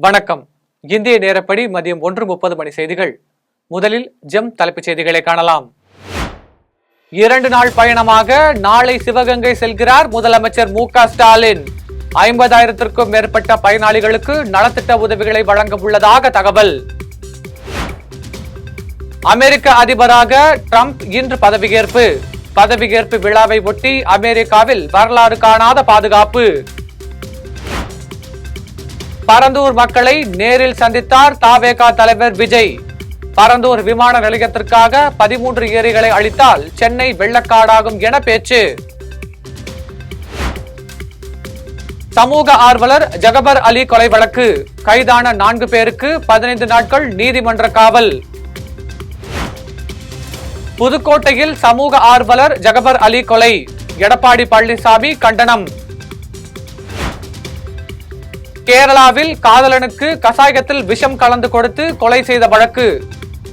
வணக்கம். இந்திய நேரப்படி மதியம் 1:30 மணி செய்திகள். முதலில் ஜெம் தலைப்புச் செய்திகளை காணலாம். 2 நாள் பயணமாக நாளை சிவகங்கை செல்கிறார் முதலமைச்சர் மு.க. ஸ்டாலின். 50,000க்கும் மேற்பட்ட பயனாளிகளுக்கு நலத்திட்ட உதவிகளை வழங்க உள்ளதாக தகவல். அமெரிக்க அதிபராக ட்ரம்ப் இன்று பதவியேற்பு. பதவியேற்பு விழாவை ஒட்டி அமெரிக்காவில் வரலாறு காணாத பாதுகாப்பு. பரந்தூர் மக்களை நேரில் சந்தித்தார் தவேக தலைவர் விஜய். பரந்தூர் விமான நிலையத்திற்காக 13 ஏரிகளை அளித்தால் சென்னை வெள்ளக்காடாகும் என பேச்சு. சமூக ஆர்வலர் ஜகபர் அலி கொலை வழக்கு கைதான 4 பேருக்கு 15 நாட்கள் நீதிமன்ற காவல். புதுக்கோட்டையில் சமூக ஆர்வலர் ஜகபர் அலி கொலை, எடப்பாடி பழனிசாமி கண்டனம். கேரளாவில் காதலனுக்கு கசாயத்தில் விஷம் கலந்து கொடுத்து கொலை செய்த வழக்கு,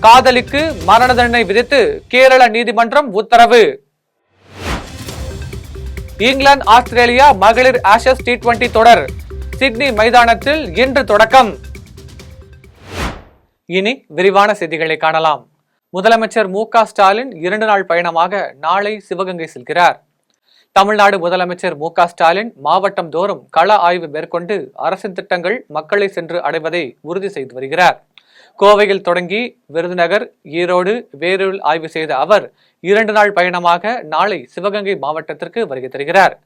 காதலிக்கு மரண தண்டனை விதித்து கேரள நீதிமன்றம் உத்தரவு. இங்கிலாந்து ஆஸ்திரேலியா மகளிர் ஆஷஸ் T20 தொடர் சிட்னி மைதானத்தில் இன்று தொடக்கம். இனி விரிவான செய்திகளை காணலாம். முதலமைச்சர் மு.க. ஸ்டாலின் 2 நாள் பயணமாக நாளை சிவகங்கை செல்கிறார். தமிழ்நாடு முதலமைச்சர் மு.க. ஸ்டாலின் மாவட்டம் தோறும் கள ஆய்வு மேற்கொண்டு அரசின் திட்டங்கள் மக்களை சென்று அடைவதை உறுதி செய்து வருகிறார். கோவையில் தொடங்கி விருதுநகர், ஈரோடு, வேலூரில் ஆய்வு செய்த அவர் 2 நாள் பயணமாக நாளை சிவகங்கை மாவட்டத்திற்கு வருகை தருகிறார்.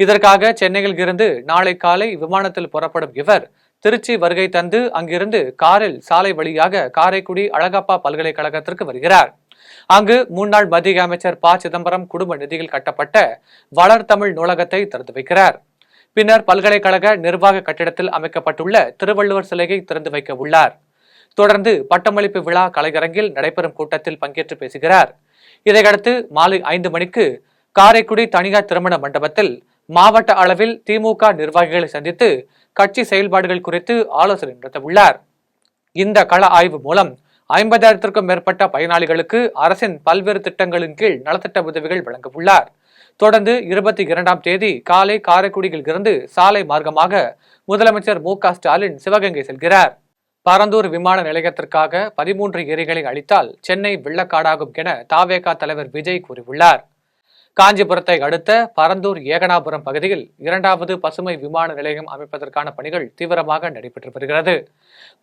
இதற்காக சென்னையில் இருந்து நாளை காலை விமானத்தில் புறப்படும் இவர் திருச்சி வருகை தந்து அங்கிருந்து காரில் சாலை வழியாக காரைக்குடி அழகப்பா பல்கலைக்கழகத்திற்கு வருகிறார். அங்கு முன்னாள் மத்திய அமைச்சர் ப. சிதம்பரம் குடும்ப நிதியில் கட்டப்பட்ட வளர் தமிழ் நூலகத்தை திறந்து வைக்கிறார். பின்னர் பல்கலைக்கழக நிர்வாக கட்டிடத்தில் அமைக்கப்பட்டுள்ள திருவள்ளுவர் சிலையை திறந்து வைக்க உள்ளார். தொடர்ந்து பட்டமளிப்பு விழா கலையரங்கில் நடைபெறும் கூட்டத்தில் பங்கேற்று பேசுகிறார். இதையடுத்து மாலை 5 மணிக்கு காரைக்குடி தனியார் திருமண மண்டபத்தில் மாவட்ட அளவில் திமுக நிர்வாகிகளை சந்தித்து கட்சி செயல்பாடுகள் குறித்து ஆலோசனை நடத்த உள்ளார். இந்த கள ஆய்வு மூலம் 50,000க்கும் மேற்பட்ட பயனாளிகளுக்கு அரசின் பல்வேறு திட்டங்களின் கீழ் நலத்திட்ட உதவிகள் வழங்க உள்ளார். தொடர்ந்து 22ஆம் தேதி காலை காரைக்குடியில் இருந்து சாலை மார்க்கமாக முதலமைச்சர் மு.க. ஸ்டாலின் சிவகங்கை செல்கிறார். பரந்தூர் விமான நிலையத்திற்காக 13 ஏரிகளை அளித்தால் சென்னை வெள்ளக்காடாகும் என தவேக தலைவர் விஜய் கூறியுள்ளார். காஞ்சிபுரத்தை அடுத்த பரந்தூர் ஏகனாபுரம் பகுதியில் 2வது பசுமை விமான நிலையம் அமைப்பதற்கான பணிகள் தீவிரமாக நடைபெற்று வருகிறது.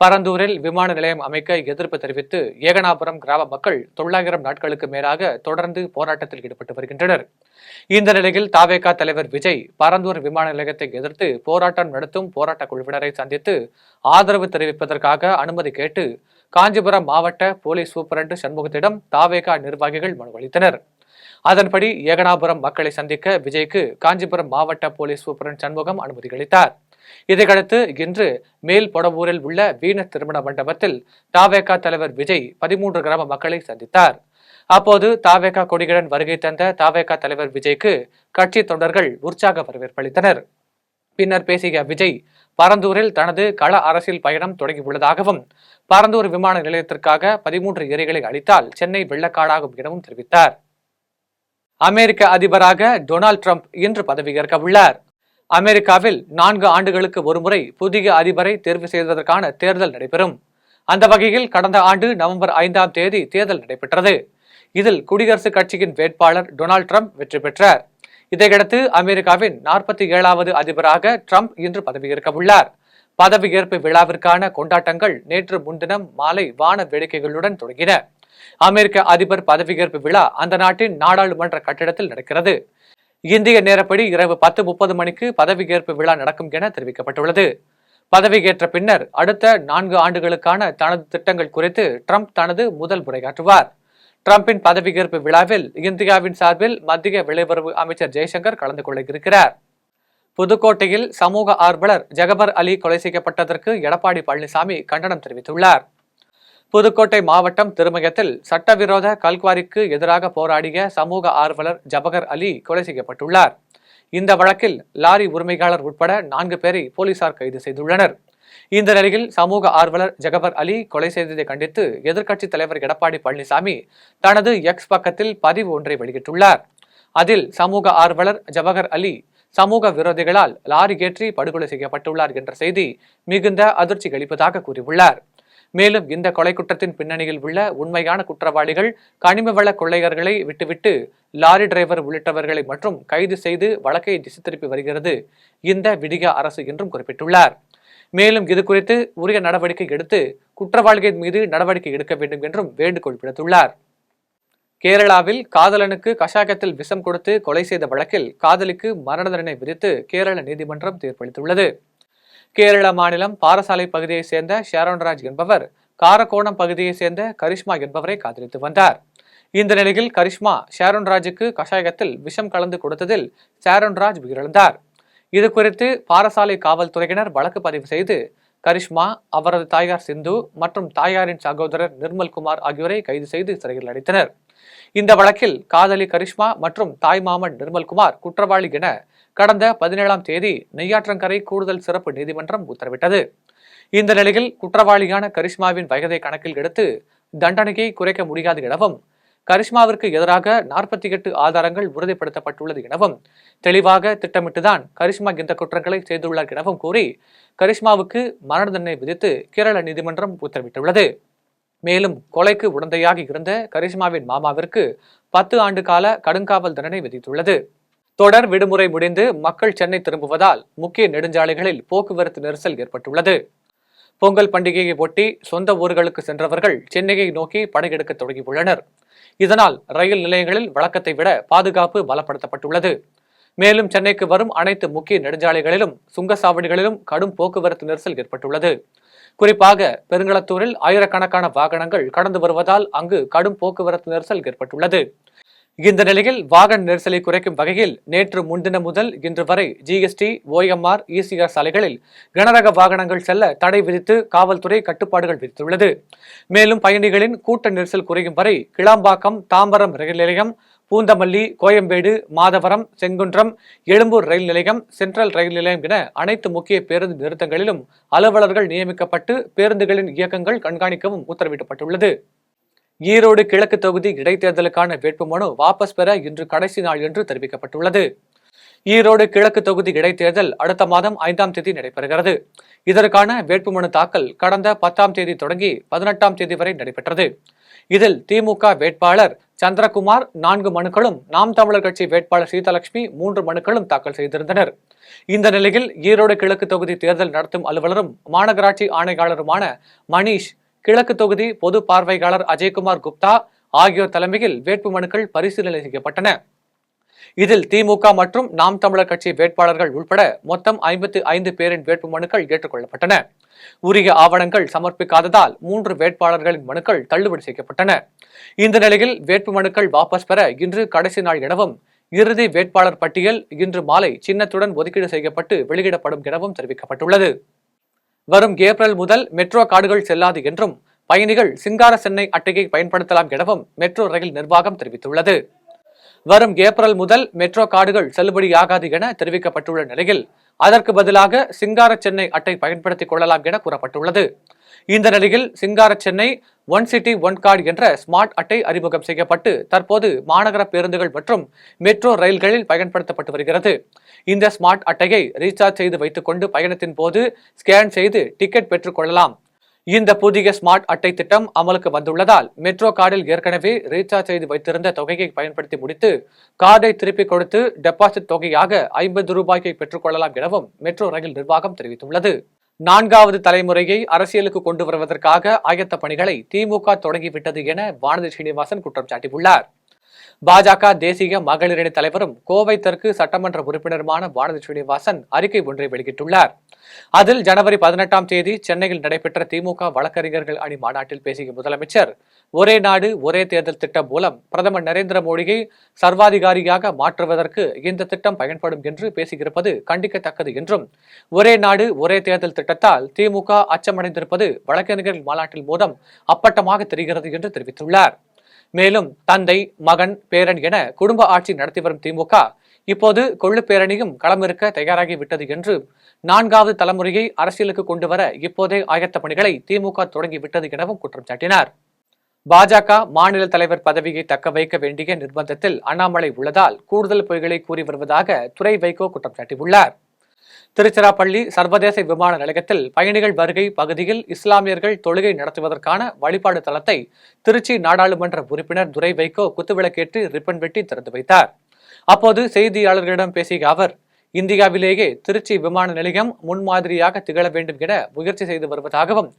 பரந்தூரில் விமான நிலையம் அமைக்க எதிர்ப்பு தெரிவித்து ஏகனாபுரம் கிராம மக்கள் 900 நாட்களுக்கு மேலாக தொடர்ந்து போராட்டத்தில் ஈடுபட்டு வருகின்றனர். இந்த நிலையில் தவேக தலைவர் விஜய் பரந்தூர் விமான நிலையத்தை எதிர்த்து போராட்டம் நடத்தும் போராட்ட குழுவினரை சந்தித்து ஆதரவு தெரிவிப்பதற்காக அனுமதி கேட்டு காஞ்சிபுரம் மாவட்ட போலீஸ் சூப்பரண்ட் சண்முகத்திடம் தவேக நிர்வாகிகள் மனு அளித்தனர். அதன்படி ஏகனாபுரம் மக்களை சந்திக்க விஜய்க்கு காஞ்சிபுரம் மாவட்ட போலீஸ் சூப்பரண்ட் சண்முகம் அனுமதி அளித்தார். இதையடுத்து இன்று மேல் பொடவூரில் உள்ள வீனஸ் திருமண மண்டபத்தில் தவேக தலைவர் விஜய் 13 கிராம மக்களை சந்தித்தார். அப்போது தவேக கொடியுடன் வருகை தந்த தவேக தலைவர் விஜய்க்கு கட்சி தொண்டர்கள் உற்சாக வரவேற்பளித்தனர். பின்னர் பேசிய விஜய் பரந்தூரில் தனது கள அரசியல் பயணம் தொடங்கியுள்ளதாகவும் பரந்தூர் விமான நிலையத்திற்காக 13 ஏரிகளை அளித்தால் சென்னை வெள்ளக்காடாகும் எனவும் தெரிவித்தார். அமெரிக்க அதிபராக டொனால்ட் ட்ரம்ப் இன்று பதவியேற்க உள்ளார். அமெரிக்காவில் 4 ஆண்டுகளுக்கு ஒருமுறை புதிய அதிபரை தேர்வு செய்வதற்கான தேர்தல் நடைபெறும். அந்த வகையில் கடந்த ஆண்டு நவம்பர் 5ஆம் தேதி தேர்தல் நடைபெற்றது. இதில் குடியரசுக் கட்சியின் வேட்பாளர் டொனால்ட் ட்ரம்ப் வெற்றி பெற்றார். இதையடுத்து அமெரிக்காவின் 47வது அதிபராக ட்ரம்ப் இன்று பதவியேற்க உள்ளார். பதவியேற்பு விழாவிற்கான கொண்டாட்டங்கள் நேற்று முன்தினம் மாலை வான வேடிக்கைகளுடன் தொடங்கின. அமெரிக்க அதிபர் பதவியேற்பு விழா அந்த நாட்டின் நாடாளுமன்ற கட்டிடத்தில் நடக்கிறது. இந்திய நேரப்படி இரவு 10:30 மணிக்கு பதவியேற்பு விழா நடக்கும் என தெரிவிக்கப்பட்டுள்ளது. பதவியேற்ற பின்னர் அடுத்த 4 ஆண்டுகளுக்கான தனது திட்டங்கள் குறித்து ட்ரம்ப் தனது முதல் உரையாற்றுவார். ட்ரம்பின் பதவியேற்பு விழாவில் இந்தியாவின் சார்பில் மத்திய வெளியுறவு அமைச்சர் ஜெய்சங்கர் கலந்து கொள்ள இருக்கிறார். புதுக்கோட்டையில் சமூக ஆர்வலர் ஜகபர் அலி கொலை செய்யப்பட்டதற்கு எடப்பாடி பழனிசாமி கண்டனம் தெரிவித்துள்ளார். புதுக்கோட்டை மாவட்டம் திருமயத்தில் சட்டவிரோத கல்குவாரிக்கு எதிராக போராடிய சமூக ஆர்வலர் ஜபகர் அலி கொலை செய்யப்பட்டுள்ளார். இந்த வழக்கில் லாரி உரிமையாளர் உட்பட 4 பேரை போலீசார் கைது செய்துள்ளனர். இந்த நிலையில் சமூக ஆர்வலர் ஜகபர் அலி கொலை செய்ததை கண்டித்து எதிர்க்கட்சித் தலைவர் எடப்பாடி பழனிசாமி தனது எக்ஸ் பக்கத்தில் பதிவு ஒன்றை வெளியிட்டுள்ளார். அதில் சமூக ஆர்வலர் ஜபகர் அலி சமூக விரோதிகளால் லாரி ஏற்றி படுகொலை செய்யப்பட்டுள்ளார் என்ற செய்தி மிகுந்த அதிர்ச்சி அளிப்பதாக கூறியுள்ளார். மேலும் இந்த கொலை குற்றத்தின் பின்னணியில் உள்ள உண்மையான குற்றவாளிகள் கனிம வள கொள்ளையர்களை விட்டுவிட்டு லாரி டிரைவர் உள்ளிட்டவர்களை மற்றும் கைது செய்து வழக்கை திசை திருப்பி வருகிறது இந்த விடியா அரசு என்றும் குறிப்பிட்டுள்ளார். மேலும் இது குறித்து உரிய நடவடிக்கை எடுத்து குற்றவாளிகள் மீது நடவடிக்கை எடுக்க வேண்டும் என்றும் வேண்டுகோள் விடுத்துள்ளார். கேரளாவில் காதலனுக்கு கஷாயத்தில் விஷம் கொடுத்து கொலை செய்த வழக்கில் காதலிக்கு மரண தண்டனை விதித்து கேரள நீதிமன்றம் தீர்ப்பளித்துள்ளது. கேரள மாநிலம் பாரசாலை பகுதியைச் சேர்ந்த ஷாரோன்ராஜ் என்பவர் காரக்கோணம் பகுதியைச் சேர்ந்த கரிஷ்மா என்பவரை காதலித்து வந்தார். இந்த நிலையில் கரிஷ்மா ஷாரோன்ராஜுக்கு கஷாயத்தில் விஷம் கலந்து கொடுத்ததில் ஷாரோன்ராஜ் உயிரிழந்தார். இது குறித்து பாரசாலை காவல்துறையினர் வழக்கு பதிவு செய்து கரிஷ்மா, அவரது தாயார் சிந்து மற்றும் தாயாரின் சகோதரர் நிர்மல்குமார் ஆகியோரை கைது செய்து சிறையில் அடைத்தனர். இந்த வழக்கில் காதலி கரிஷ்மா மற்றும் தாய்மாமன் நிர்மல்குமார் குற்றவாளி என கடந்த 17ஆம் தேதி நெய்யாற்றங்கரை கூடுதல் சிறப்பு நீதிமன்றம் உத்தரவிட்டது. இந்த நிலையில் குற்றவாளியான கரிஷ்மாவின் வயதை கணக்கில் எடுத்து தண்டனையை குறைக்க முடியாது எனவும் கரிஷ்மாவிற்கு எதிராக 48 ஆதாரங்கள் உறுதிப்படுத்தப்பட்டுள்ளது எனவும் தெளிவாக திட்டமிட்டுதான் கரிஷ்மா இந்த குற்றங்களை செய்துள்ளார் எனவும் கூறி கரிஷ்மாவுக்கு மரண தண்டனை விதித்து கேரள நீதிமன்றம் உத்தரவிட்டுள்ளது. மேலும் கொலைக்கு உடந்தையாக இருந்த கரிஷ்மாவின் மாமாவிற்கு 10 ஆண்டு கால கடுங்காவல் தண்டனை விதித்துள்ளது. தொடர் விடுமுறை முடிந்து மக்கள் சென்னை திரும்புவதால் முக்கிய நெடுஞ்சாலைகளில் போக்குவரத்து நெரிசல் ஏற்பட்டுள்ளது. பொங்கல் பண்டிகையை ஒட்டி சொந்த ஊர்களுக்கு சென்றவர்கள் சென்னையை நோக்கி படையெடுக்க தொடங்கியுள்ளனர். இதனால் ரயில் நிலையங்களில் வழக்கத்தை விட பாதுகாப்பு பலப்படுத்தப்பட்டுள்ளது. மேலும் சென்னைக்கு வரும் அனைத்து முக்கிய நெடுஞ்சாலைகளிலும் சுங்கசாவடிகளிலும் கடும் போக்குவரத்து நெரிசல் ஏற்பட்டுள்ளது. குறிப்பாக பெருங்களத்தூரில் ஆயிரக்கணக்கான வாகனங்கள் கடந்து வருவதால் அங்கு கடும் போக்குவரத்து நெரிசல் ஏற்பட்டுள்ளது. இந்த நிலையில் வாகன நெரிசலை குறைக்கும் வகையில் நேற்று முன்தினம் முதல் இன்று வரை ஜிஎஸ்டி, OMR, ECR சாலைகளில் கனரக வாகனங்கள் செல்ல தடை விதித்து காவல்துறை கட்டுப்பாடுகள் விதித்துள்ளது. மேலும் பயணிகளின் கூட்ட நெரிசல் குறையும் வரை கிளாம்பாக்கம், தாம்பரம் ரயில் நிலையம், பூந்தமல்லி, கோயம்பேடு, மாதவரம், செங்குன்றம், எழும்பூர் ரயில் நிலையம், சென்ட்ரல் ரயில் நிலையம் என அனைத்து முக்கிய பேருந்து நிறுத்தங்களிலும் அலுவலர்கள் நியமிக்கப்பட்டு பேருந்துகளின் இயக்கங்கள் கண்காணிக்கவும் உத்தரவிடப்பட்டுள்ளது. ஈரோடு கிழக்கு தொகுதி இடைத்தேர்தலுக்கான வேட்புமனு வாபஸ் பெற இன்று கடைசி நாள் என்று தெரிவிக்கப்பட்டுள்ளது. ஈரோடு கிழக்கு தொகுதி இடைத்தேர்தல் அடுத்த மாதம் 5ஆம் தேதி நடைபெறுகிறது. இதற்கான வேட்புமனு தாக்கல் கடந்த 10ஆம் தேதி தொடங்கி 18ஆம் தேதி வரை நடைபெற்றது. இதில் திமுக வேட்பாளர் சந்திரகுமார் 4 மனுக்களும், நாம் தமிழர் கட்சி வேட்பாளர் சீதாலட்சுமி 3 மனுக்களும் தாக்கல் செய்திருந்தனர். இந்த நிலையில் ஈரோடு கிழக்கு தொகுதி தேர்தல் நடத்தும் அலுவலரும் மாநகராட்சி ஆணையாளருமான மணீஷ், கிழக்கு தொகுதி பொது பார்வையாளர் அஜய்குமார் குப்தா ஆகியோர் தலைமையில் வேட்புமனுக்கள் பரிசீலனை செய்யப்பட்டன. இதில் திமுக மற்றும் நாம் தமிழர் கட்சி வேட்பாளர்கள் உட்பட மொத்தம் 55 பேரின் வேட்புமனுக்கள் ஏற்றுக்கொள்ளப்பட்டன. உரிய ஆவணங்கள் சமர்ப்பிக்காததால் 3 வேட்பாளர்களின் மனுக்கள் தள்ளுபடி செய்யப்பட்டன. இந்த நிலையில் வேட்புமனுக்கள் வாபஸ் பெற இன்று கடைசி நாள் எனவும் இறுதி வேட்பாளர் பட்டியல் இன்று மாலை சின்னத்துடன் ஒதுக்கீடு செய்யப்பட்டு வெளியிடப்படும் எனவும் தெரிவிக்கப்பட்டுள்ளது. வரும் ஏப்ரல் முதல் மெட்ரோ கார்டுகள் செல்லாது என்றும் பயணிகள் சிங்கார சென்னை அட்டையை பயன்படுத்தலாம் எனவும் மெட்ரோ ரயில் நிர்வாகம் தெரிவித்துள்ளது. வரும் ஏப்ரல் முதல் மெட்ரோ கார்டுகள் செல்லுபடியாகாது என தெரிவிக்கப்பட்டுள்ள நிலையில் அதற்கு பதிலாக சிங்கார சென்னை அட்டை பயன்படுத்திக் கொள்ளலாம் என கூறப்பட்டுள்ளது. இந்த நிலையில் சிங்கார Chennai one city one card என்ற ஸ்மார்ட் அட்டை அறிமுகம் செய்யப்பட்டு தற்போது மாநகர பேருந்துகள் மற்றும் மெட்ரோ ரயில்களில் பயன்படுத்தப்பட்டு வருகிறது. இந்த ஸ்மார்ட் அட்டையை ரீசார்ஜ் செய்து வைத்துக் கொண்டு பயணத்தின் போது ஸ்கேன் செய்து டிக்கெட் பெற்றுக் கொள்ளலாம். இந்த புதிய ஸ்மார்ட் அட்டை திட்டம் அமலுக்கு வந்துள்ளதால் மெட்ரோ கார்டில் ஏற்கனவே ரீசார்ஜ் செய்து வைத்திருந்த தொகையை பயன்படுத்தி முடித்து கார்டை திருப்பிக் கொடுத்து டெபாசிட் தொகையாக 50 ரூபாய்க்கு பெற்றுக் கொள்ளலாம் எனவும் மெட்ரோ ரயில் நிர்வாகம் தெரிவித்துள்ளது. 4வது தலைமுறையை அரசியலுக்கு கொண்டு வருவதற்காக ஆயத்த பணிகளை திமுக தொடங்கிவிட்டது என வானதி ஸ்ரீனிவாசன் குற்றம் சாட்டியுள்ளார். பாஜக தேசிய மகளிரணி தலைவரும் கோவை தெற்கு சட்டமன்ற உறுப்பினருமான வானதி ஸ்ரீனிவாசன் அறிக்கை ஒன்றை வெளியிட்டுள்ளார். அதில் ஜனவரி 18ஆம் தேதி சென்னையில் நடைபெற்ற திமுக வழக்கறிஞர்கள் அணி மாநாட்டில் பேசிய முதலமைச்சர், ஒரே நாடு ஒரே தேர்தல் திட்டம் மூலம் பிரதமர் நரேந்திர மோடியை சர்வாதிகாரியாக மாற்றுவதற்கு இந்த திட்டம் பயன்படும் என்று பேசியிருப்பது கண்டிக்கத்தக்கது என்றும், ஒரே நாடு ஒரே தேர்தல் திட்டத்தால் திமுக அச்சமடைந்திருப்பது வழக்கறிஞர்கள் மாநாட்டில் மூலம் அப்பட்டமாக தெரிகிறது என்று தெரிவித்துள்ளார். மேலும் தந்தை, மகன், பேரன் என குடும்ப ஆட்சி நடத்தி வரும் திமுக இப்போது கொள்ளு பேரணியும் களமிருக்க தயாராகிவிட்டது என்று 4வது தலைமுறையை அரசியலுக்கு கொண்டு வர இப்போதே ஆயத்த பணிகளை திமுக தொடங்கிவிட்டது எனவும் குற்றம் சாட்டினார். பாஜக மாநில தலைவர் பதவியை தக்க வைக்க வேண்டிய நிர்பந்தத்தில் அண்ணாமலை உள்ளதால் கூடுதல் பொய்களை கூறி வருவதாக துரை வைகோ குற்றம் சாட்டியுள்ளார். திருச்சிராப்பள்ளி சர்வதேச விமான நிலையத்தில் பயணிகள் வருகை பகுதியில் இஸ்லாமியர்கள் தொழுகை நடத்துவதற்கான வழிபாடு தளத்தை திருச்சி நாடாளுமன்ற உறுப்பினர் துரை வைகோ குத்துவிளக்கேற்றி ரிப்பன் வெட்டி திறந்து வைத்தார். அப்போது செய்தியாளர்களிடம் பேசிய அவர், இந்தியாவிலேயே திருச்சி விமான நிலையம் முன்மாதிரியாக திகழ வேண்டும் என முயற்சி செய்து வருவதாகவும்,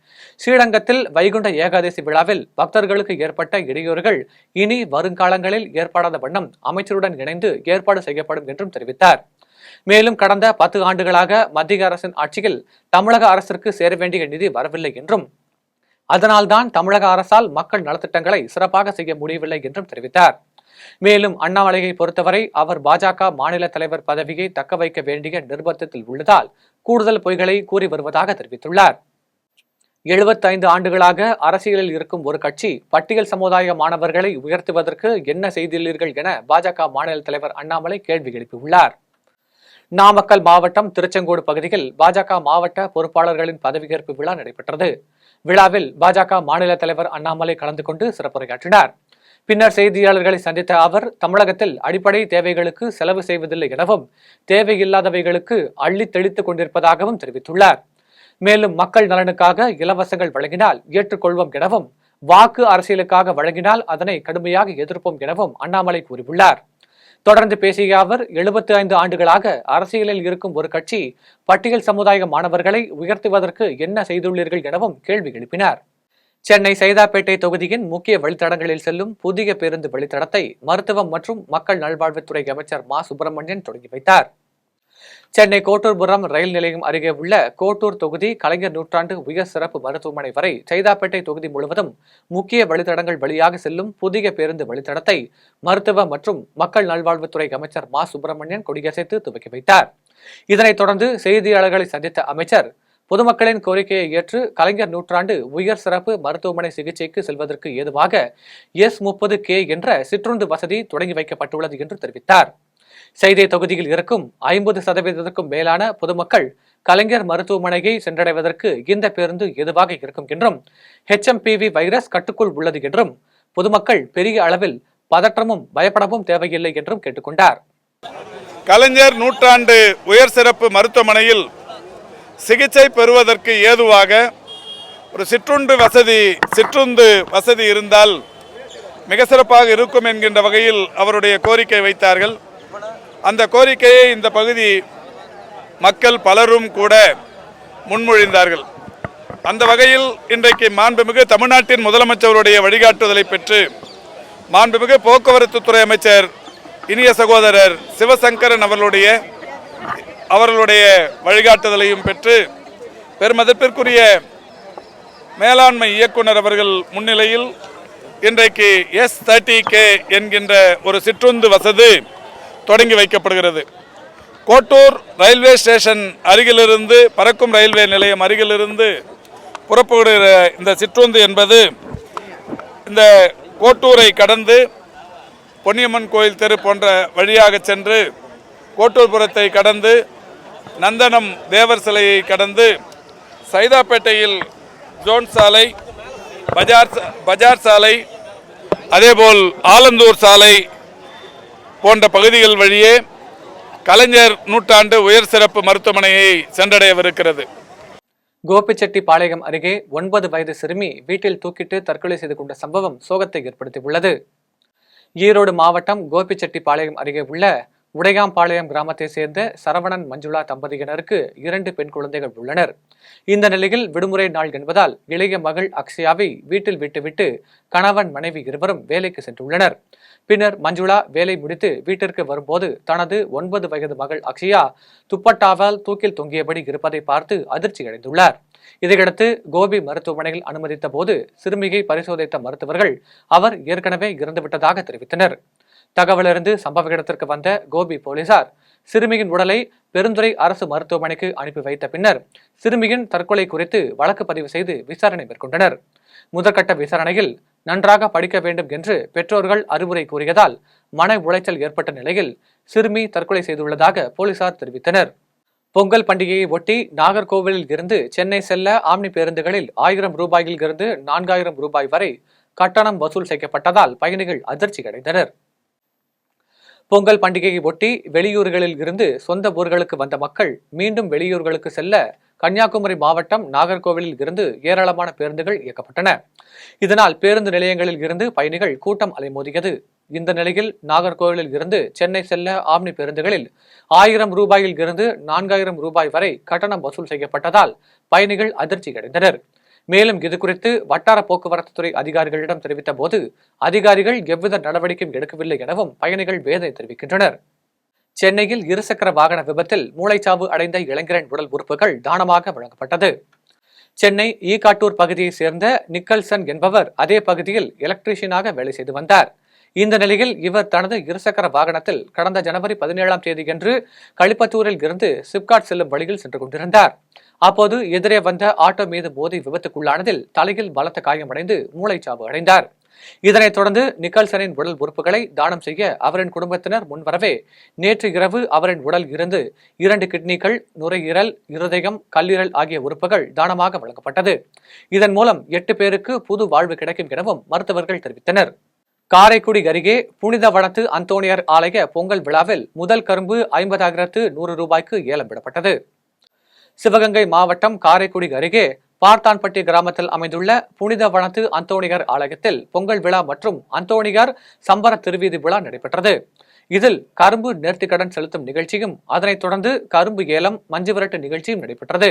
ஸ்ரீரங்கத்தில் வைகுண்ட ஏகாதசி விழாவில் பக்தர்களுக்கு ஏற்பட்ட இடையூறுகள் இனி வருங்காலங்களில் ஏற்படாத வண்ணம் அமைச்சருடன் இணைந்து ஏற்பாடு செய்யப்படும் என்றும் தெரிவித்தார். மேலும் கடந்த 10 ஆண்டுகளாக மத்திய அரசின் ஆட்சியில் தமிழக அரசிற்கு சேர வேண்டிய நிதி வரவில்லை என்றும், அதனால்தான் தமிழக அரசால் மக்கள் நலத்திட்டங்களை சிறப்பாக செய்ய முடியவில்லை என்றும் தெரிவித்தார். மேலும் அண்ணாமலையை பொறுத்தவரை அவர் பாஜக மாநில தலைவர் பதவியை தக்க வைக்க வேண்டிய நிர்பந்தத்தில் உள்ளதால் கூடுதல் பொய்களை கூறி வருவதாக தெரிவித்துள்ளார். 75 ஆண்டுகளாக அரசியலில் இருக்கும் ஒரு கட்சி பட்டியல் சமுதாய மாணவர்களை உயர்த்துவதற்கு என்ன செய்துள்ளீர்கள் என பாஜக மாநில தலைவர் அண்ணாமலை கேள்வி எழுப்பியுள்ளார். நாமக்கல் மாவட்டம் திருச்செங்கோடு பகுதியில் பாஜக மாவட்ட பொறுப்பாளர்களின் பதவியேற்பு விழா நடைபெற்றது. விழாவில் பாஜக மாநில தலைவர் அண்ணாமலை கலந்து கொண்டு சிறப்புரையாற்றினார். பின்னர் செய்தியாளர்களை சந்தித்த அவர், தமிழகத்தில் அடிப்படை தேவைகளுக்கு செலவு செய்வதில்லை எனவும், தேவையில்லாதவைகளுக்கு அள்ளி தெளித்துக் கொண்டிருப்பதாகவும் தெரிவித்துள்ளார். மேலும் மக்கள் நலனுக்காக இலவசங்கள் வழங்கினால் ஏற்றுக்கொள்வோம் எனவும், வாக்கு அரசியலுக்காக வழங்கினால் அதனை கடுமையாக எதிர்ப்போம் எனவும் அண்ணாமலை கூறியுள்ளார். தொடர்ந்து பேசிய அவர், 75 ஆண்டுகளாக அரசியலில் இருக்கும் ஒரு கட்சி பட்டியல் சமுதாய மாணவர்களை உயர்த்துவதற்கு என்ன செய்துள்ளீர்கள் எனவும் கேள்வி எழுப்பினார். சென்னை சைதாப்பேட்டை தொகுதியின் முக்கிய வழித்தடங்களில் செல்லும் புதிய பேருந்து வழித்தடத்தை மருத்துவம் மற்றும் மக்கள் நல்வாழ்வுத்துறை அமைச்சர் மா சுப்பிரமணியன் தொடங்கி வைத்தார். சென்னை கோட்டூர்புரம் ரயில் நிலையம் அருகே உள்ள கோட்டூர் தொகுதி கலைஞர் நூற்றாண்டு உயர் சிறப்பு மருத்துவமனை வரை சைதாப்பேட்டை தொகுதி முழுவதும் முக்கிய வழித்தடங்கள் வழியாக செல்லும் புதிய பேருந்து வழித்தடத்தை மருத்துவ மற்றும் மக்கள் நல்வாழ்வுத்துறை அமைச்சர் மா சுப்பிரமணியன் கொடியசைத்து துவக்கி வைத்தார். இதனைத் தொடர்ந்து செய்தியாளர்களை சந்தித்த அமைச்சர், பொதுமக்களின் கோரிக்கையை ஏற்று கலைஞர் நூற்றாண்டு உயர் சிறப்பு மருத்துவமனை சிகிச்சைக்கு செல்வதற்கு ஏதுவாக S30K என்ற சிற்றுந்து வசதி தொடங்கி வைக்கப்பட்டுள்ளது என்று தெரிவித்தார். செய்தி தொகுதியில் இருக்கும் 50% மேலான பொதுமக்கள் கலைஞர் மருத்துவமனையை சென்றடைவதற்கு இந்த பேருந்து ஏதுவாக இருக்கும் என்றும், HMPV வைரஸ் கட்டுக்குள் உள்ளது என்றும், பொதுமக்கள் பெரிய அளவில் பதற்றமும் பயப்படவும் தேவையில்லை என்றும் கேட்டுக்கொண்டார். கலைஞர் நூற்றாண்டு உயர் சிறப்பு மருத்துவமனையில் சிகிச்சை பெறுவதற்கு ஏதுவாக ஒரு சிற்றுந்து வசதி இருந்தால் மிக சிறப்பாக இருக்கும் என்கின்ற வகையில் அவருடைய கோரிக்கை வைத்தார்கள். அந்த கோரிக்கையை இந்த பகுதி மக்கள் பலரும் கூட முன்மொழிந்தார்கள். அந்த வகையில் இன்றைக்கு மாண்புமிகு தமிழ்நாட்டின் முதலமைச்சருடைய வழிகாட்டுதலை பெற்று மாண்புமிகு போக்குவரத்து துறை அமைச்சர் இனிய சகோதரர் சிவசங்கரன் அவர்களுடைய வழிகாட்டுதலையும் பெற்று பெருமதிப்பிற்குரிய மேலாண்மை இயக்குனர் அவர்கள் முன்னிலையில் இன்றைக்கு S30K என்கின்ற ஒரு சிற்றுந்து வசதி தொடங்கி வைக்கப்படுகிறது. கோட்டூர் ரயில்வே ஸ்டேஷன் அருகிலிருந்து, பறக்கும் ரயில்வே நிலையம் அருகிலிருந்து புறப்படுகிற இந்த சிற்றுந்து என்பது இந்த கோட்டூரை கடந்து பொன்னியம்மன் கோயில் தெரு போன்ற வழியாக சென்று கோட்டூர்புரத்தை கடந்து நந்தனம் தேவர் சிலையை கடந்து சைதாப்பேட்டையில் ஜோன் சாலை, பஜார் சாலை, அதேபோல் ஆலந்தூர் சாலை போன்ற பகுதிகள் வழியே கலைஞர் நூற்றாண்டு உயர் சிறப்பு மருத்துவமனையை சென்றடையவிருக்கிறது. கோபிச்செட்டிப்பாளையம் அருகே 9 வயது சிறுமி வீட்டில் தூக்கிட்டு தற்கொலை செய்து கொண்ட சம்பவம் சோகத்தை ஏற்படுத்தியுள்ளது. ஈரோடு மாவட்டம் கோபிச்செட்டிப்பாளையம் அருகே உள்ள உடையாம்பாளையம் கிராமத்தை சேர்ந்த சரவணன் மஞ்சுளா தம்பதியினருக்கு 2 பெண் குழந்தைகள் உள்ளனர். இந்த நிலையில் விடுமுறை நாள் என்பதால் இளைய மகள் அக்ஷயாவை வீட்டில் விட்டுவிட்டு கணவன் மனைவி இருவரும் வேலைக்கு சென்றுள்ளனர். பின்னர் மஞ்சுளா வேலை முடித்து வீட்டிற்கு வரும்போது தனது 9 வயது மகள் அக்ஷயா துப்பட்டாவால் தூக்கில் தொங்கியபடி இருப்பதை பார்த்து அதிர்ச்சி அடைந்துள்ளார். இதையடுத்து கோபி மருத்துவமனையில் அனுமதித்த போது சிறுமியை பரிசோதித்த மருத்துவர்கள் அவர் ஏற்கனவே இறந்துவிட்டதாக தெரிவித்தனர். தகவலறிந்து சம்பவ இடத்திற்கு வந்த கோபி போலீசார் சிறுமியின் உடலை பெருந்துறை அரசு மருத்துவமனைக்கு அனுப்பி வைத்த பின்னர் சிறுமியின் தற்கொலை குறித்து வழக்கு பதிவு செய்து விசாரணை மேற்கொண்டனர். முதற்கட்ட விசாரணையில் நன்றாக படிக்க வேண்டும் என்று பெற்றோர்கள் அறிவுரை கூறியதால் மன உளைச்சல் ஏற்பட்ட நிலையில் சிறுமி தற்கொலை செய்துள்ளதாக போலீசார் தெரிவித்தனர். பொங்கல் பண்டிகையை ஒட்டி நாகர்கோவிலில் இருந்து சென்னை செல்ல ஆம்னி பேருந்துகளில் 1000 ரூபாயில் இருந்து 4000 ரூபாய் வரை கட்டணம் வசூல் செய்யப்பட்டதால் பயணிகள் அதிர்ச்சி அடைந்தனர். பொங்கல் பண்டிகையை ஒட்டி வெளியூர்களில் இருந்து சொந்த ஊர்களுக்கு வந்த மக்கள் மீண்டும் வெளியூர்களுக்கு செல்ல கன்னியாகுமரி மாவட்டம் நாகர்கோவிலில் இருந்து ஏராளமான பேருந்துகள் இயக்கப்பட்டன. இதனால் பேருந்து நிலையங்களில் இருந்து பயணிகள் கூட்டம் அலைமோதியது. இந்த நிலையில் நாகர்கோவிலில் இருந்து சென்னை செல்ல ஆம்னி பேருந்துகளில் 1000 ரூபாயில் இருந்து 4000 ரூபாய் வரை கட்டணம் வசூல் செய்யப்பட்டதால் பயணிகள் அதிர்ச்சி அடைந்தனர். மேலும் இதுகுறித்து வட்டார போக்குவரத்து துறை அதிகாரிகளிடம் தெரிவித்த போது அதிகாரிகள் எவ்வித நடவடிக்கையும் எடுக்கவில்லை எனவும் பயணிகள் வேதனை தெரிவிக்கின்றனர். சென்னையில் இருசக்கர வாகன விபத்தில் மூளைச்சாவு அடைந்த இளைஞரின் உடல் உறுப்புகள் தானமாக வழங்கப்பட்டது. சென்னை ஈகாட்டூர் பகுதியைச் சேர்ந்த நிக்கல்சன் என்பவர் அதே பகுதியில் எலக்ட்ரீஷியனாக வேலை செய்து வந்தார். இந்த நிலையில் இவர் தனது இருசக்கர வாகனத்தில் கடந்த ஜனவரி 17ஆம் தேதியன்று களிப்பத்தூரில் இருந்து சிப்காட் செல்லும் வழியில் சென்று கொண்டிருந்தார். அப்போது எதிரே வந்த ஆட்டோ மீது மோதி விபத்துக்குள்ளானதில் தலையில் பலத்த காயமடைந்து மூளைச்சாவு அடைந்தார். இதனைத் தொடர்ந்து நிக்கல்சனின் உடல் உறுப்புகளை தானம் செய்ய அவரின் குடும்பத்தினர் முன்வரவே நேற்று இரவு அவரின் உடல் இருந்து 2 கிட்னிகள், நுரையீரல், இருதயம், கல்லீரல் ஆகிய உறுப்புகள் தானமாக வழங்கப்பட்டது. இதன் மூலம் 8 பேருக்கு புது வாழ்வு கிடைக்கும் எனவும் மருத்துவர்கள் தெரிவித்தனர். காரைக்குடி அருகே புனித வனத்து அந்தோணியர் ஆலய பொங்கல் விழாவில் முதல் கரும்பு 50,100 ரூபாய்க்கு ஏலம் விடப்பட்டது. சிவகங்கை மாவட்டம் காரைக்குடி அருகே பார்த்தான்பட்டி கிராமத்தில் அமைந்துள்ள புனித வனத்து அந்தோணியர் ஆலயத்தில் பொங்கல் விழா மற்றும் அந்தோணியார் சம்பர திருவீதி விழா நடைபெற்றது. இதில் கரும்பு நேர்த்திக்கடன் செலுத்தும் நிகழ்ச்சியும் அதனைத் தொடர்ந்து கரும்பு ஏலம், மஞ்சு விரட்டு நிகழ்ச்சியும் நடைபெற்றது.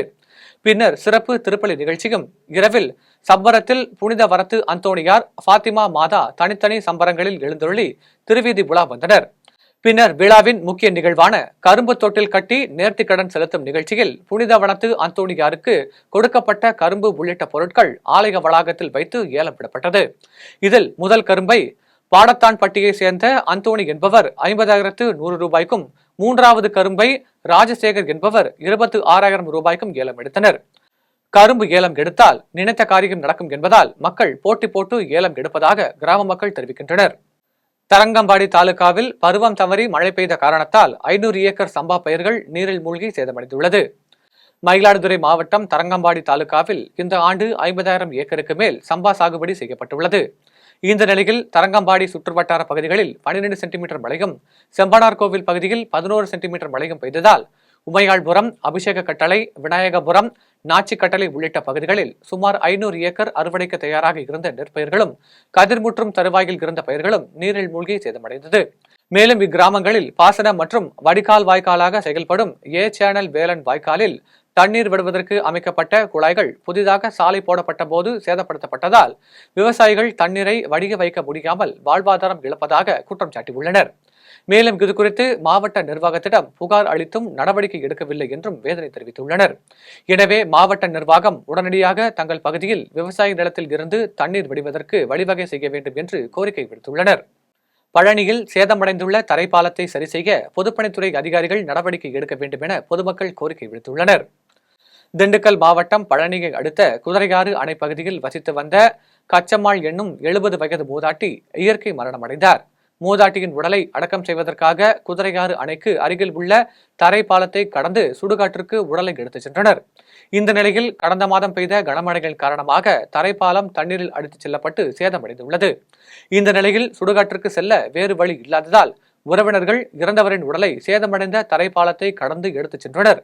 பின்னர் சிறப்பு திருப்பலி நிகழ்ச்சியும். இரவில் சம்பரத்தில் புனித வரத்து அந்தோணியார், பாத்திமா மாதா தனித்தனி சம்பரங்களில் எழுந்தருளி திருவீதி விழா வந்தனர். பின்னர் விழாவின் முக்கிய நிகழ்வான கரும்பு தொட்டில் கட்டி நேர்த்திக்கடன் செலுத்தும் நிகழ்ச்சியில் புனித வனத்து அந்தோணியாருக்கு கொடுக்கப்பட்ட கரும்பு உள்ளிட்ட பொருட்கள் ஆலய வளாகத்தில் வைத்து ஏலம் விடப்பட்டது. இதில் முதல் கரும்பை பாடத்தான் பட்டியை சேர்ந்த அந்தோணி என்பவர் 50,100 ரூபாய்க்கும், 3வது கரும்பை ராஜசேகர் என்பவர் 26,000 ரூபாய்க்கும் ஏலம் எடுத்தனர். கரும்பு ஏலம் எடுத்தால் நினைத்த காரியம் நடக்கும் என்பதால் மக்கள் போட்டி போட்டு ஏலம் எடுப்பதாக கிராம மக்கள் தெரிவிக்கின்றனர். தரங்கம்பாடி தாலுகாவில் பருவம் தவறி மழை பெய்த காரணத்தால் 500 ஏக்கர் சம்பா பயிர்கள் நீரில் மூழ்கி சேதமடைந்துள்ளது. மயிலாடுதுறை மாவட்டம் தரங்கம்பாடி தாலுகாவில் இந்த ஆண்டு 50,000 ஏக்கருக்கு மேல் சம்பா சாகுபடி செய்யப்பட்டுள்ளது. இந்த நிலையில் தரங்கம்பாடி சுற்றுவட்டார பகுதிகளில் 12 சென்டிமீட்டர் மழையும், செம்பனார் கோவில் பகுதியில் 11 சென்டிமீட்டர் மழையும் பெய்ததால் உமையாள்புரம், அபிஷேக கட்டளை, விநாயகபுரம், நாச்சிக்கட்டளை உள்ளிட்ட பகுதிகளில் சுமார் 500 ஏக்கர் அறுவடைக்கு தயாராக இருந்த நெற்பயிர்களும் கதிர்முற்றும் தருவாயில் இருந்த பயிர்களும் நீரில் மூழ்கி சேதமடைந்தது. மேலும் இக்கிராமங்களில் பாசன மற்றும் வடிகால் வாய்க்காலாக செயல்படும் ஏ சேனல் வேலன் வாய்க்காலில் தண்ணீர் விடுவதற்கு அமைக்கப்பட்ட குழாய்கள் புதிதாக சாலை போடப்பட்ட போது சேதப்படுத்தப்பட்டதால் விவசாயிகள் தண்ணீரை வடிய வைக்க முடியாமல் வாழ்வாதாரம் இழப்பதாக குற்றம் சாட்டியுள்ளனர். மேலும் இதுகுறித்து மாவட்ட நிர்வாகத்திடம் புகார் அளித்தும் நடவடிக்கை எடுக்கவில்லை என்றும் வேதனை தெரிவித்துள்ளனர். எனவே மாவட்ட நிர்வாகம் உடனடியாக தங்கள் பகுதியில் விவசாய நிலத்தில் இருந்து தண்ணீர் விடுவதற்கு வழிவகை செய்ய வேண்டும் என்று கோரிக்கை விடுத்துள்ளனர். பழனியில் சேதமடைந்துள்ள தரைப்பாலத்தை சரி செய்ய பொதுப்பணித்துறை அதிகாரிகள் நடவடிக்கை எடுக்க வேண்டும் என பொதுமக்கள் கோரிக்கை விடுத்துள்ளனர். திண்டுக்கல் மாவட்டம் பழனியை அடுத்த குதிரையாறு அணை பகுதியில் வசித்து வந்த கச்சம்மாள் என்னும் 70 வயது மூதாட்டி இயற்கை மரணமடைந்தார். மூதாட்டியின் உடலை அடக்கம் செய்வதற்காக குதிரையாறு அணைக்கு அருகில் உள்ள தரைப்பாலத்தை கடந்து சுடுகாட்டிற்கு உடலை எடுத்துச் சென்றனர். இந்த நிலையில் கடந்த மாதம் பெய்த கனமழைகள் காரணமாக தரைப்பாலம் தண்ணீரில் அடித்துச் செல்லப்பட்டு சேதமடைந்துள்ளது. இந்த நிலையில் சுடுகாட்டிற்கு செல்ல வேறு வழி இல்லாததால் உறவினர்கள் இறந்தவரின் உடலை சேதமடைந்த தரைப்பாலத்தை கடந்து எடுத்துச் சென்றனர்.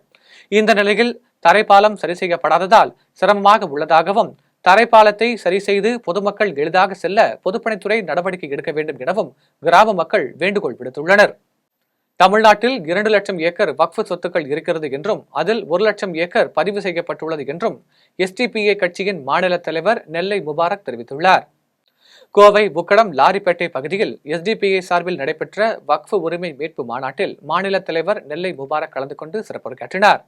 இந்த நிலையில் தரைப்பாலம் சரி செய்யப்படாததால் சிரமமாக உள்ளதாகவும், தரைப்பாலத்தை சரி செய்து பொதுமக்கள் எளிதாக செல்ல பொதுப்பணித்துறை நடவடிக்கை எடுக்க வேண்டும் எனவும் கிராம மக்கள் வேண்டுகோள் விடுத்துள்ளனர். தமிழ்நாட்டில் 2 லட்சம் ஏக்கர் வக்ஃப் சொத்துக்கள் இருக்கிறது என்றும் அதில் 1 லட்சம் ஏக்கர் பதிவு செய்யப்பட்டுள்ளது என்றும் SDPI கட்சியின் மாநில தலைவர் நெல்லை முபாரக் தெரிவித்துள்ளார். கோவை உக்கடம் லாரிப்பேட்டை பகுதியில் SDPI சார்பில் நடைபெற்ற வக்ஃப் உரிமை மீட்பு மாநாட்டில் மாநில தலைவர் நெல்லை முபாரக் கலந்து கொண்டு சிறப்புரையாற்றினார்.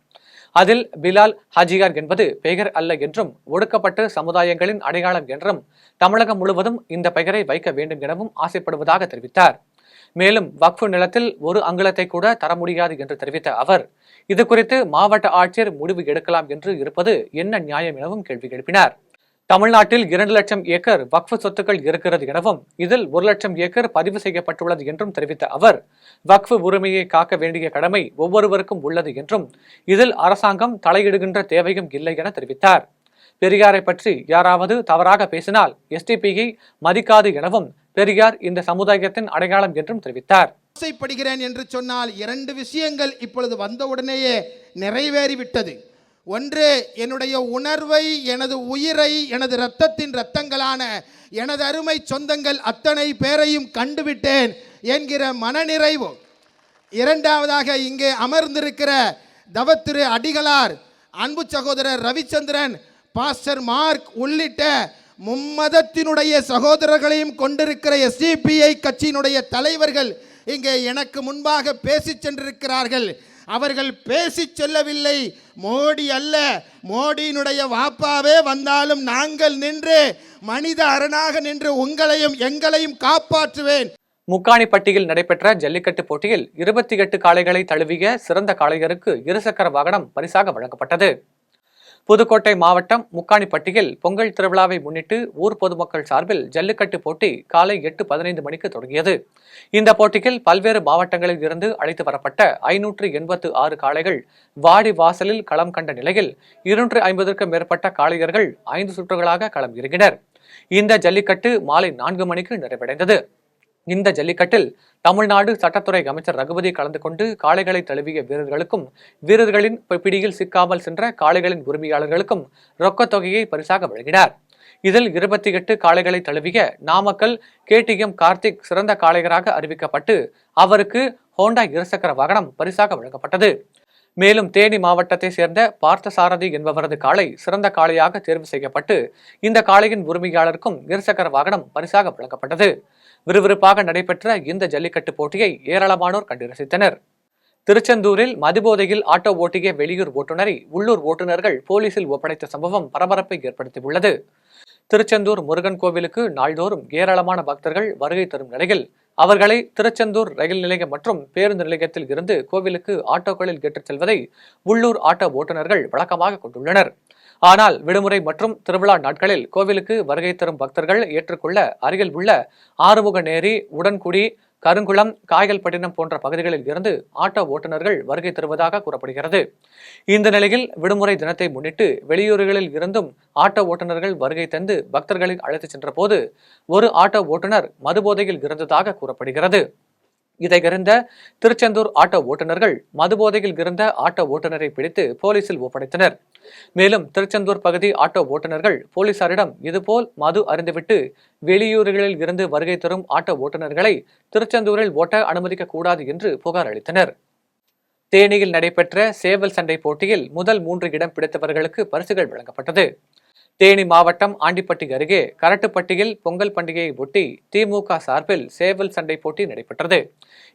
அதில் பிலால் ஹாஜியார் என்பது பெயர் அல்ல என்றும், ஒடுக்கப்பட்ட சமுதாயங்களின் அடையாளம் என்றும், தமிழகம் முழுவதும் இந்த பெயரை வைக்க வேண்டும் எனவும் ஆசைப்படுவதாக தெரிவித்தார். மேலும் வக்ஃப் நிலத்தில் 1 அங்குலத்தை கூட தர முடியாது என்று தெரிவித்த அவர், இது குறித்து மாவட்ட ஆட்சியர் முடிவு எடுக்கலாம் என்று இருப்பது என்ன நியாயம் எனவும் கேள்வி எழுப்பினார். தமிழ்நாட்டில் 2 லட்சம் ஏக்கர் வக்ஃப் சொத்துக்கள் இருக்கிறது எனவும் இதில் 1 லட்சம் ஏக்கர் பதிவு செய்யப்பட்டுள்ளது என்றும் தெரிவித்த அவர், வக்ஃப் உரிமையை காக்க வேண்டிய கடமை ஒவ்வொருவருக்கும் உள்ளது என்றும் இதில் அரசாங்கம் தலையிடுகின்ற தேவையும் இல்லை என தெரிவித்தார். பெரியாரை பற்றி யாராவது தவறாக பேசினால் எஸ்டிபியை மதிக்காது எனவும் பெரியார் இந்த சமுதாயத்தின் அடையாளம் என்றும் தெரிவித்தார். ஆசைப்படுகிறேன் என்று சொன்னால் 2 விஷயங்கள் இப்பொழுது வந்தவுடனேயே நிறைவேறிவிட்டது. ஒன்று, என்னுடைய உணர்வை, எனது உயிரை, எனது இரத்தத்தின் இரத்தங்களான எனது அருமை சொந்தங்கள் அத்தனை பேரையும் கண்டுவிட்டேன் என்கிற மனநிறைவு. இரண்டாவதாக, இங்கே அமர்ந்திருக்கிற தவத்திரு அடிகளார், அன்பு சகோதரர் ரவிச்சந்திரன், பாஸ்டர் மார்க் உள்ளிட்ட மும்மதத்தினுடைய சகோதரர்களையும் கொண்டிருக்கிற எஸ்டிபிஐ கட்சியினுடைய தலைவர்கள் இங்கே எனக்கு முன்பாக பேசி சென்றிருக்கிறார்கள். அவர்கள் பேசி செல்லவில்லை. மோடி அல்ல, மோடியினுடைய வாப்பாவே வந்தாலும் நாங்கள் நின்று மனித அரணாக நின்று உங்களையும் எங்களையும் காப்பாற்றுவேன். முக்காணிப்பட்டியில் நடைபெற்ற ஜல்லிக்கட்டு போட்டியில் 28 காளைகளை தழுவிய சிறந்த காளையருக்கு இருசக்கர வாகனம் பரிசாக வழங்கப்பட்டது. புதுக்கோட்டை மாவட்டம் முக்காணிப்பட்டியில் பொங்கல் திருவிழாவை முன்னிட்டு ஊர் பொதுமக்கள் சார்பில் ஜல்லிக்கட்டு போட்டி காலை 8:15 மணிக்கு தொடங்கியது. இந்த போட்டியில் பல்வேறு மாவட்டங்களில் இருந்து அழைத்து வரப்பட்ட 586 காளைகள் வாடி வாசலில் களம் கண்ட நிலையில் 250க்கும் மேற்பட்ட காளையர்கள் 5 சுற்றுகளாக களம் இறங்கினர். இந்த ஜல்லிக்கட்டு மாலை 4 மணிக்கு நிறைவடைந்தது. இந்த ஜல்லிக்கட்டில் தமிழ்நாடு சட்டத்துறை அமைச்சர் ரகுபதி கலந்து கொண்டு காளைகளை தழுவிய வீரர்களுக்கும் வீரர்களின் பிடியில் சிக்காமல் சென்ற காளைகளின் உரிமையாளர்களுக்கும் ரொக்கத் தொகையை பரிசாக வழங்கினார். இதில் 28 காளைகளை தழுவிய நாமக்கல் KTM கார்த்திக் சிறந்த காளையராக அறிவிக்கப்பட்டு அவருக்கு ஹோண்டா இருசக்கர வாகனம் பரிசாக வழங்கப்பட்டது. மேலும் தேனி மாவட்டத்தை சேர்ந்த பார்த்தசாரதி என்பவரது காளை சிறந்த காளையாக தேர்வு செய்யப்பட்டு இந்த காளையின் உரிமையாளருக்கும் இருசக்கர வாகனம் பரிசாக வழங்கப்பட்டது. விறுவிறுப்பாக நடைபெற்ற இந்த ஜல்லிக்கட்டு போட்டியை ஏராளமானோர் கண்டு ரசித்தனர். திருச்செந்தூரில் மதுபோதையில் ஆட்டோ ஓட்டிய வெளியூர் ஓட்டுநரை உள்ளூர் ஓட்டுநர்கள் போலீசில் ஒப்படைத்த சம்பவம் பரபரப்பை ஏற்படுத்தியுள்ளது. திருச்செந்தூர் முருகன் கோவிலுக்கு நாள்தோறும் ஏராளமான பக்தர்கள் வருகை தரும் நிலையில் அவர்களை திருச்செந்தூர் ரயில் நிலையம் மற்றும் பேருந்து நிலையத்தில் இருந்து கோவிலுக்கு ஆட்டோக்களில் ஏற்றிச் செல்வதை உள்ளூர் ஆட்டோ ஓட்டுநர்கள் வழக்கமாக கொண்டுள்ளனர். ஆனால் விடுமுறை மற்றும் திருவிழா நாட்களில் கோவிலுக்கு வருகை தரும் பக்தர்கள் ஏற்றுக்கொள்ள அருகில் உள்ள ஆறுமுகநேரி, உடன்குடி, கருங்குளம், காயல்பட்டினம் போன்ற பகுதிகளில் இருந்து ஆட்டோ ஓட்டுநர்கள் வருகை தருவதாக கூறப்படுகிறது. இந்த நிலையில் விடுமுறை தினத்தை முன்னிட்டு வெளியூர்களில் இருந்தும் ஆட்டோ ஓட்டுநர்கள் வருகை தந்து பக்தர்களை அழைத்துச் சென்ற போது ஒரு ஆட்டோ ஓட்டுநர் மதுபோதையில் இருந்ததாக கூறப்படுகிறது. இதையறிந்த திருச்செந்தூர் ஆட்டோ ஓட்டுநர்கள் மதுபோதையில் இருந்த ஆட்டோ ஓட்டுநரை பிடித்து போலீசில் ஒப்படைத்தனர். மேலும் திருச்செந்தூர் பகுதி ஆட்டோ ஓட்டுநர்கள் போலீசாரிடம் இதுபோல் மது அருந்துவிட்டு வெளியூர்களில் இருந்து வருகை தரும் ஆட்டோ ஓட்டுநர்களை திருச்செந்தூரில் ஓட்ட அனுமதிக்க கூடாது என்று புகார் அளித்தனர். தேனியில் நடைபெற்ற சேவல் சண்டை போட்டியில் முதல் 3 இடம் பிடித்தவர்களுக்கு பரிசுகள் வழங்கப்பட்டது. தேனி மாவட்டம் ஆண்டிப்பட்டி அருகே கரட்டுப்பட்டியில் பொங்கல் பண்டிகையை ஒட்டி திமுக சார்பில் சேவல் சண்டை போட்டி நடைபெற்றது.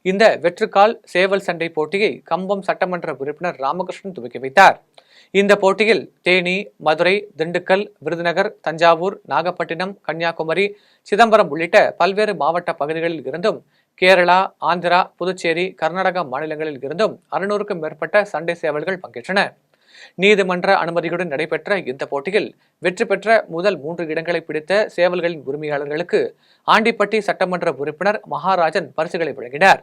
இந்த வெற்றுக்கால் சேவல் சண்டை போட்டியை கம்பம் சட்டமன்ற உறுப்பினர் ராமகிருஷ்ணன் துவக்கி வைத்தார். இந்த போட்டியில் தேனி, மதுரை, திண்டுக்கல், விருதுநகர், தஞ்சாவூர், நாகப்பட்டினம், கன்னியாகுமரி, சிதம்பரம் உள்ளிட்ட பல்வேறு மாவட்ட பகுதிகளில் இருந்தும் கேரளா, ஆந்திரா, புதுச்சேரி, கர்நாடகா மாநிலங்களில் இருந்தும் 600க்கும் மேற்பட்ட சண்டை சேவல்கள் பங்கேற்றன. நீதிமன்ற அனுமதியுடன் நடைபெற்ற இந்த போட்டியில் வெற்றி பெற்ற முதல் 3 இடங்களை பிடித்த சேவல்களின் உரிமையாளர்களுக்கு ஆண்டிப்பட்டி சட்டமன்ற உறுப்பினர் மகாராஜன் பரிசுகளை வழங்கினார்.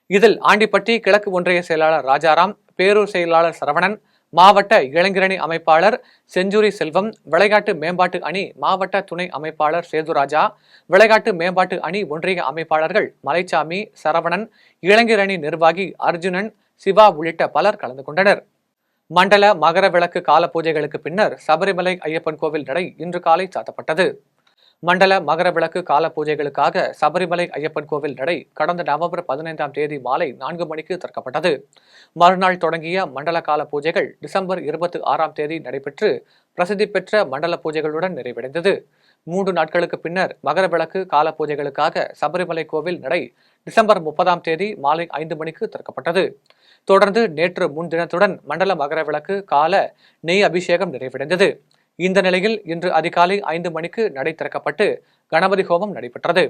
இதில் ஆண்டிப்பட்டி கிழக்கு ஒன்றிய செயலாளர் ராஜாராம், பேரூர் செயலாளர் சரவணன், மாவட்ட இளைஞரணி அமைப்பாளர் செஞ்சுரி செல்வம், விளையாட்டு மேம்பாட்டு அணி மாவட்ட துணை அமைப்பாளர் சேதுராஜா, விளையாட்டு மேம்பாட்டு அணி ஒன்றிய அமைப்பாளர்கள் மலைச்சாமி, சரவணன், இளைஞரணி நிர்வாகி அர்ஜுனன், சிவா உள்ளிட்ட பலர் கலந்து கொண்டனர். மண்டல மகர விளக்கு கால பூஜைகளுக்கு பின்னர் சபரிமலை ஐயப்பன் கோவில் நடை இன்று காலை சாத்தப்பட்டது. மண்டல மகர விளக்கு கால பூஜைகளுக்காக சபரிமலை ஐயப்பன் கோவில் நடை கடந்த நவம்பர் 15ஆம் தேதி மாலை 4 மணிக்கு திறக்கப்பட்டது. மறுநாள் தொடங்கிய மண்டல கால பூஜைகள் டிசம்பர் 26ஆம் தேதி நடைபெற்று பிரசித்தி பெற்ற மண்டல பூஜைகளுடன் நிறைவடைந்தது. 3 நாட்களுக்கு பின்னர் மகர விளக்கு கால பூஜைகளுக்காக சபரிமலை கோவில் நடை டிசம்பர் 30ஆம் தேதி மாலை 5 மணிக்கு திறக்கப்பட்டது. தொடர்ந்து நேற்று முன்தினத்துடன் மண்டல மகர விளக்கு கால நெய் அபிஷேகம் நிறைவடைந்தது. இந்த நிலையில் இன்று அதிகாலை 5 மணிக்கு நடை திறக்கப்பட்டு கணபதி ஹோமம் நடைபெற்றது.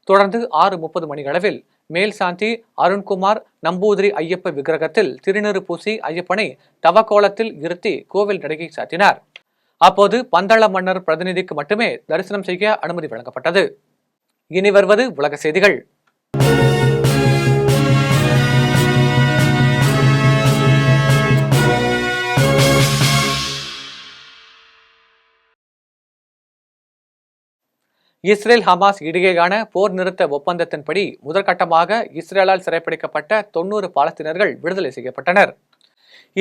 தொடர்ந்து 6:30 மணியளவில் மேல்சாந்தி அருண்குமார் நம்பூதிரி ஐயப்ப விக்கிரகத்தில் திருநீறு பூசி ஐயப்பனை தவக்கோலத்தில் இருத்தி கோவில் நடையை சாத்தினார். அப்போது பந்தள மன்னர் பிரதிநிதிக்கு மட்டுமே தரிசனம் செய்ய அனுமதி வழங்கப்பட்டது. இனி வருவது உலக செய்திகள். இஸ்ரேல் ஹமாஸ் இடையேயான போர் நிறுத்த ஒப்பந்தத்தின்படி முதற்கட்டமாக இஸ்ரேலால் சிறைப்பிடிக்கப்பட்ட 90 பாலஸ்தீனர்கள் விடுதலை செய்யப்பட்டனர்.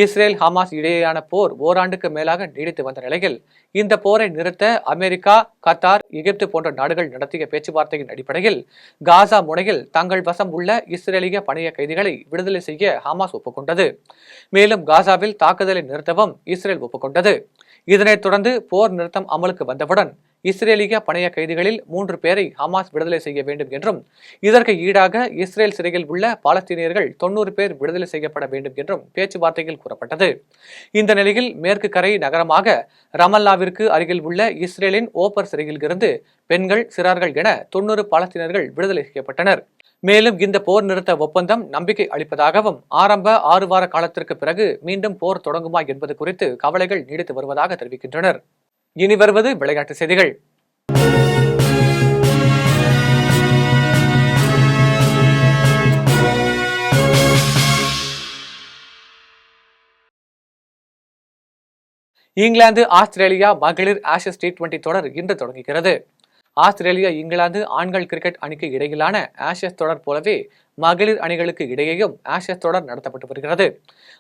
இஸ்ரேல் ஹமாஸ் இடையேயான போர் ஓராண்டுக்கு மேலாக நீடித்து வந்த நிலையில் இந்த போரை நிறுத்த அமெரிக்கா, கத்தார், எகிப்து போன்ற நாடுகள் நடத்திய பேச்சுவார்த்தையின் அடிப்படையில் காசா முனையில் தங்கள் வசம் உள்ள இஸ்ரேலிய பணைய கைதிகளை விடுதலை செய்ய ஹமாஸ் ஒப்புக்கொண்டது. மேலும் காசாவில் தாக்குதலை நிறுத்தவும் இஸ்ரேல் ஒப்புக்கொண்டது. இதனைத் தொடர்ந்து போர் நிறுத்தம் அமலுக்கு வந்தவுடன் இஸ்ரேலிய பணைய கைதிகளில் 3 பேரை ஹமாஸ் விடுதலை செய்ய வேண்டும் என்றும் இதற்கு ஈடாக இஸ்ரேல் சிறையில் உள்ள பாலஸ்தீனியர்கள் 90 பேர் விடுதலை செய்யப்பட வேண்டும் என்றும் பேச்சுவார்த்தையில் கூறப்பட்டது. இந்த நிலையில் மேற்கு கரை நகரமாக ரமல்லாவிற்கு அருகில் உள்ள இஸ்ரேலின் ஓப்பர் சிறையில் இருந்து பெண்கள், சிறார்கள் என 90 பாலஸ்தீனர்கள் விடுதலை செய்யப்பட்டனர். மேலும் இந்த போர் நிறுத்த ஒப்பந்தம் நம்பிக்கை அளிப்பதாகவும் ஆரம்ப 6 வார காலத்திற்கு பிறகு மீண்டும் போர் தொடங்குமா என்பது குறித்து கவலைகள் நீடித்து வருவதாக தெரிவிக்கின்றனர். இனி வருவது விளையாட்டு செய்திகள். இங்கிலாந்து ஆஸ்திரேலியா மகளிர் ஆஷஸ் T20 தொடர் இன்று தொடங்குகிறது. ஆஸ்திரேலியா இங்கிலாந்து ஆண்கள் கிரிக்கெட் அணிக்கு இடையிலான ஆஷஸ் தொடர் போலவே மகளிர் அணிகளுக்கு இடையேயும் ஆஷஸ் தொடர் நடத்தப்பட்டு வருகிறது.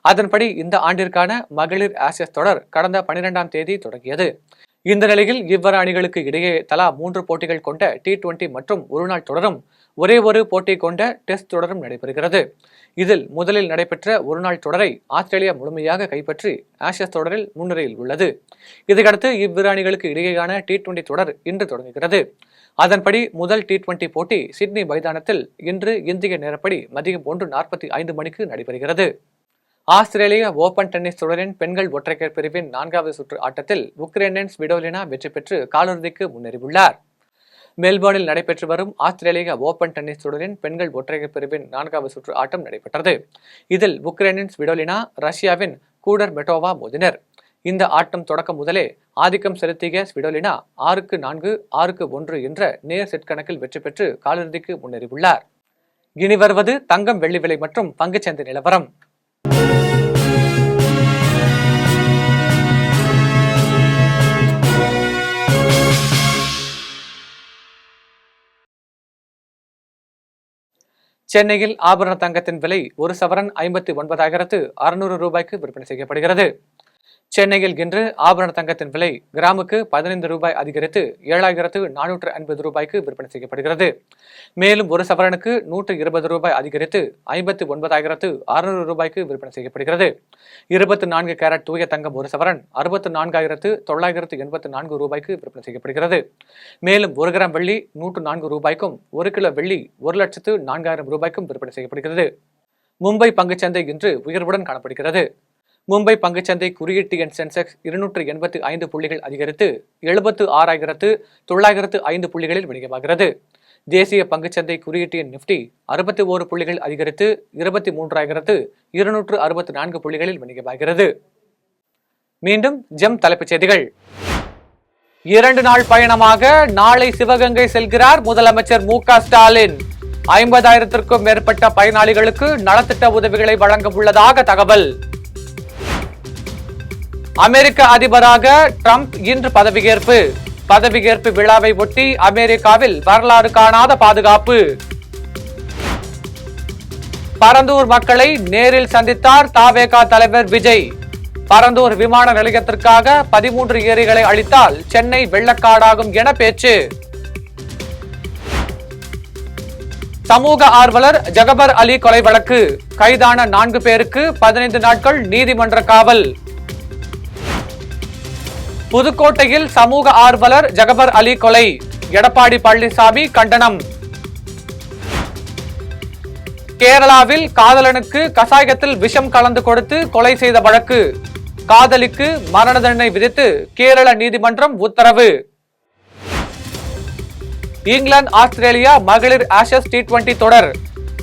அதன்படி இந்த ஆண்டிற்கான மகளிர் ஆஷஸ் தொடர் கடந்த 12ஆம் தேதி தொடங்கியது. இந்த நிலையில் இவ்விரு அணிகளுக்கு இடையே தலா 3 போட்டிகள் கொண்ட T20 மற்றும் ஒருநாள் தொடரும், ஒரே ஒரு போட்டி கொண்ட டெஸ்ட் தொடரும் நடைபெறுகிறது. இதில் முதலில் நடைபெற்ற ஒருநாள் தொடரை ஆஸ்திரேலியா முழுமையாக கைப்பற்றி ஆஷஸ் தொடரில் முன்னிலையில் உள்ளது. இதையடுத்து இவ்விரு அணிகளுக்கு இடையேயான T20 தொடர் இன்று தொடங்குகிறது. அதன்படி முதல் T20 போட்டி சிட்னி மைதானத்தில் இன்று இந்திய நேரப்படி மதியம் 1:45 மணிக்கு நடைபெறுகிறது. ஆஸ்திரேலிய ஓபன் டென்னிஸ் தொடரின் பெண்கள் ஒற்றையர் பிரிவின் 4வது சுற்று ஆட்டத்தில் உக்ரைனின் ஸ்விடோலினா வெற்றி பெற்று காலிறுதிக்கு முன்னேறியுள்ளார். மெல்போர்னில் நடைபெற்று வரும் ஆஸ்திரேலிய ஓபன் டென்னிஸ் தொடரின் பெண்கள் ஒற்றையர் பிரிவின் 4வது சுற்று ஆட்டம் நடைபெற்றது. இதில் உக்ரைனின் ஸ்விடோலினா ரஷ்யாவின் கூடர்மெட்டோவா மோதினர். இந்த ஆட்டம் தொடக்கம் முதலே ஆதிக்கம் செலுத்திய ஸ்விடோலினா 6-4, 6-1 என்ற நேர் செட் கணக்கில் வெற்றி பெற்று காலிறுதிக்கு முன்னேறியுள்ளார். இனி வருவது தங்கம், வெள்ளி விலை மற்றும் பங்குச்சந்தை நிலவரம். சென்னையில் ஆபரண தங்கத்தின் விலை ஒரு சவரன் 59,600 ரூபாய்க்கு விற்பனை செய்யப்படுகிறது. சென்னையில் இன்று ஆபரண தங்கத்தின் விலை கிராமுக்கு 15 ரூபாய் அதிகரித்து 7,450 ரூபாய்க்கு விற்பனை செய்யப்படுகிறது. மேலும் ஒரு சவரனுக்கு 120 ரூபாய் அதிகரித்து 59,600 ரூபாய்க்கு விற்பனை செய்யப்படுகிறது. 24 கேரட் தூய தங்கம் ஒரு சவரன் 64,984 ரூபாய்க்கு விற்பனை செய்யப்படுகிறது. மேலும் 1 கிராம் வெள்ளி 104 ரூபாய்க்கும் 1 கிலோ வெள்ளி 1,04,000 ரூபாய்க்கும் விற்பனை செய்யப்படுகிறது. மும்பை பங்குச்சந்தை இன்று உயர்வுடன் காணப்படுகிறது. மும்பை பங்குச்சந்தை குறியீட்டு எண் சென்செக்ஸ் 285 புள்ளிகள் அதிகரித்து 76,905 புள்ளிகளில் வணிகமாகிறது. தேசிய பங்குச்சந்தை குறியீட்டு எண் நிப்டி 61 புள்ளிகள் அதிகரித்து 23,264 புள்ளிகளில் வணிகமாகிறது. மீண்டும் ஜெம் தலைப்புச் செய்திகள். 2 நாள் பயணமாக நாளை சிவகங்கை செல்கிறார் முதலமைச்சர் மு.க. ஸ்டாலின். 50,000க்கும் மேற்பட்ட பயனாளிகளுக்கு நலத்திட்ட உதவிகளை வழங்க உள்ளதாக தகவல். அமெரிக்க அதிபராக ட்ரம்ப் இன்று பதவியேற்பு. பதவியேற்பு விழாவை ஒட்டி அமெரிக்காவில் வரலாறு காணாத பாதுகாப்பு. பரந்தூர் மக்களை நேரில் சந்தித்தார் தவேக தலைவர் விஜய். பரந்தூர் விமான நிலையத்திற்காக 13 ஏரிகளை அளித்தால் சென்னை வெள்ளக்காடாகும் என பேச்சு. சமூக ஆர்வலர் ஜகபர் அலி கொலை வழக்கு கைதான 4 பேருக்கு 15 நாட்கள் நீதிமன்ற காவல். புதுக்கோட்டையில் சமூக ஆர்வலர் ஜகபர் அலி கொலை, எடப்பாடி பழனிசாமி கண்டனம். கேரளாவில் காதலனுக்கு கசாயத்தில் விஷம் கலந்து கொடுத்து கொலை செய்த வழக்கு, காதலிக்கு மரண தண்டனை விதித்து கேரள நீதிமன்றம் உத்தரவு. இங்கிலாந்து ஆஸ்திரேலியா மகளிர் ஆஷஸ் T20 தொடர்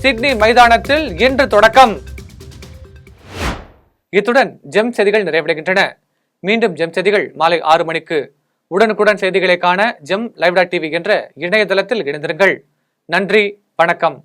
சிட்னி மைதானத்தில் இன்று தொடக்கம். இத்துடன் ஜெம் செய்திகள் நிறைவடைகின்றன. மீண்டும் ஜெம் செய்திகள் மாலை 6 மணிக்கு. உடனுக்குடன் செய்திகளை காண ஜெம் live.tv என்ற இணையதளத்தில் இணைந்திருங்கள். நன்றி, வணக்கம்.